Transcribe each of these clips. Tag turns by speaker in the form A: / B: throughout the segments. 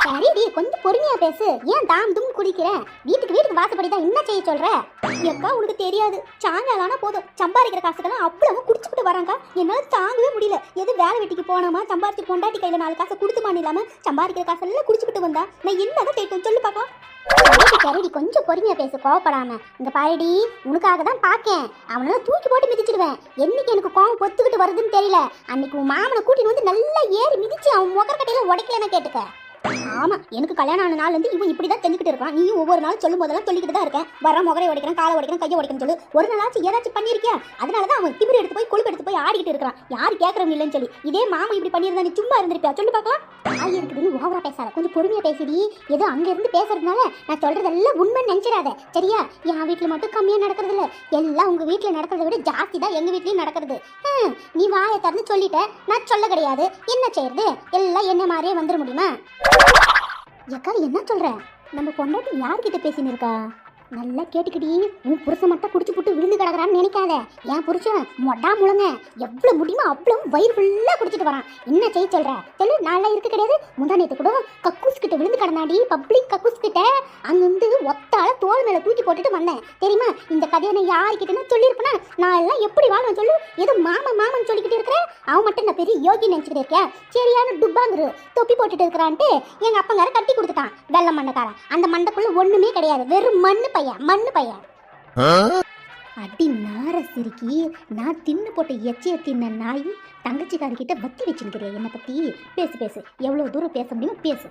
A: சரிடி, கொஞ்சம் பொறுமையா பேசு. ஏன் தாம் தும் குடிக்கிற? வீட்டுக்கு வாசப்படி தான் என்ன செய்ய சொல்ற? அக்கா உனக்கு தெரியாது, சாயங்காலம் போதும் சம்பாதிக்கிற காசுக்கெல்லாம் அவ்வளவு குடிச்சுக்கிட்டு வராங்க. என்னால தாங்கவே முடியல. எது வேலை வெட்டிக்கு போனோமா, சம்பாதிச்சு பொண்டாட்டி கையில 4 காசை கொடுத்துமான்னு இல்லாம சம்பாதிக்கிற காசெல்லாம் குடிச்சுக்கிட்டு வந்தா நான் என்னதான் கேட்கும் சொல்லு பாக்கலாம். சரிடி, கொஞ்சம் பொறுமையா பேசு, கோவப்படாம. இங்க பாருடி, உனக்காக தான் பாக்கேன். அவனால தூக்கி போட்டு மிதிச்சிடுவேன். என்னைக்கு எனக்கு கோவம் பொத்துக்கிட்டு வருதுன்னு தெரியல. அன்னைக்கு உன் மாமனை கூட்டிட்டு வந்து நல்லா ஏறி மிதிச்சு அவன் முகக்கட்டையில உடைக்கலன்னு கேட்டுக்க. ஆமா, எனக்கு கல்யாணம் ஆன நாள் இருந்து இவன் இப்படிதான் செஞ்சுக்கிட்டு இருக்கான். நீயும் ஒவ்வொரு நாள் சொல்லும் போதெல்லாம் சொல்லிக்கிட்டு தான் இருக்கேன். வர முகரை உடைக்கிறேன், காலை உடைக்கிறேன், கையை உடைக்கிறேன் சொல்லு. ஒரு நாளாச்சும் ஏதாச்சும் பண்ணியிருக்கியா? அதனாலதான் அவன் திமிரு எடுத்து போய் கொழுப்பு எடுத்து போய் ஆடிக்கிட்டு இருக்கான். யாரு கேட்கறவங்க இல்லைன்னு சொல்லி. இதே மாமா இப்படி பண்ணியிருந்தா நீ சும்மா இருந்திருப்பியா? சொல்லு பார்க்கலாம். ஆய் இருக்குதுன்னு ஓவரா பேசாத, கொஞ்சம் பொறுமையா பேசிடி. ஏதோ அங்க இருந்து பேசுறதுனால நான் சொல்றதெல்லாம் உண்மைன்னு நினைச்சிடாத, சரியா? என் வீட்டுல மட்டும் கம்மியா நடக்கிறது இல்ல, எல்லாம் உங்க வீட்டுல நடக்கிறத விட ஜாஸ்தி தான் எங்க வீட்லயும் நடக்கிறது. நீ வாயை திறந்து சொல்லிட்ட, நான் சொல்ல கிடையாது. என்ன செய்யறது? எல்லாம் என்ன மாதிரியே வந்துட முடியுமா? எக்கா என்ன சொல்ற? நம்ம பொண்டாட்டி யார்கிட்ட பேசின்னு இருக்கா? நல்லா கேட்டுக்கிடி. உன் புருஷன் மட்டும் குடிச்சு புட்டு விழுந்து கிடக்குறான்னு நினைக்காத. என் புருஷன் மொட்டா முழுங்க எவ்வளவு முடியுமோ அவ்வளவு வயிறு ஃபுல்லா குடிச்சிட்டு வரான். என்ன செய்ய சொல்ற? சொல்லு. நான்லாம் இருக்க கிடையாது. முந்தா நேத்து கூட கக்கூஸ் கிட்ட விழுந்து கிடந்தாடி, பப்ளிக் கக்கூஸ் கிட்ட. அங்கிருந்து ஒத்தால தோல் மேல தூக்கி போட்டுட்டு வந்தேன், தெரியுமா? இந்த கதையை நான் யாருக்கிட்டன்னு சொல்லியிருப்பேனா? நான் எல்லாம் எப்படி வாழ்வேன் சொல்லு? ஏதோ மாமன் சொல்லிக்கிட்டு இருக்கிறேன். அவன் மட்டும் நான் பெரிய யோகி நினைச்சுக்கிட்டு இருக்கேன். சரியான டுப்பாங்கிரு தொப்பி போட்டுட்டு இருக்கிறான்ட்டு எங்க அப்பங்கார கட்டி கொடுத்துட்டான், வெள்ள மண்ணக்காரன். அந்த மண்டைக்குள்ள ஒண்ணுமே கிடையாது, வெறும் மண்ணு பையன். அடி நார சிரிக்கி, நான் தின்னு போட்ட எச்சிய தின்ன நாய் தங்கச்சிக்காரிக்கிட்ட பத்தி வச்சுருக்கிறியா என்னை பத்தி? பேசு, எவ்வளவு தூரம் பேச முடியும் பேசு.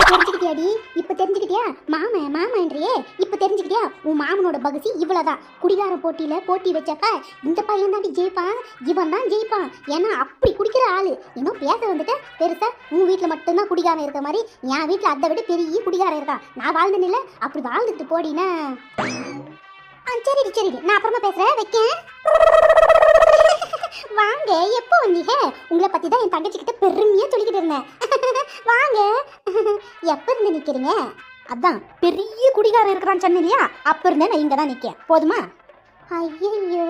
A: தெரிஞ்சுக்கிட்டியாடி? இப்ப தெரிஞ்சுக்கிட்டியா? மாமன்றியே இப்ப தெரிஞ்சுக்கிட்டியா? உன் மாமனோட பகுசி இவ்வளவுதான். குடிகார போட்டியில போட்டி வச்சாக்கா இந்த பையன் தாண்டி ஜெயிப்பான், இவன் தான் ஜெயிப்பான். ஏன்னா அப்படி குடிக்கிற ஆளு. இன்னும் பேச வந்துட்டு பெருசா உன் வீட்டுல மட்டும்தான் குடிகாரம் இருக்க மாதிரி என் வீட்டுல அதை விட பெரிய குடிகாரம் இருக்கான். நான் வாழ்ந்துன்னு இல்லை, அப்படி வாழ்ந்துட்டு போடினா. சரிடி, நான் அப்புறமா பேசுறேன், வைக்கேன். வாங்க, எப்போ வந்தீங்க? உங்களை பத்தி தான் என் தங்கச்சி கிட்ட பெருமையா சொல்லிக்கிட்டு இருந்தேன். வாங்க. எப்ப இருந்து நிக்கிறீங்க? அதான் பெரிய குடிகாரம் இருக்கிறான்னு சொன்னீங்க இல்லையா, அப்ப இருந்தே நான் இங்க தான் நிக்கேன். போதுமா? ஐயோ,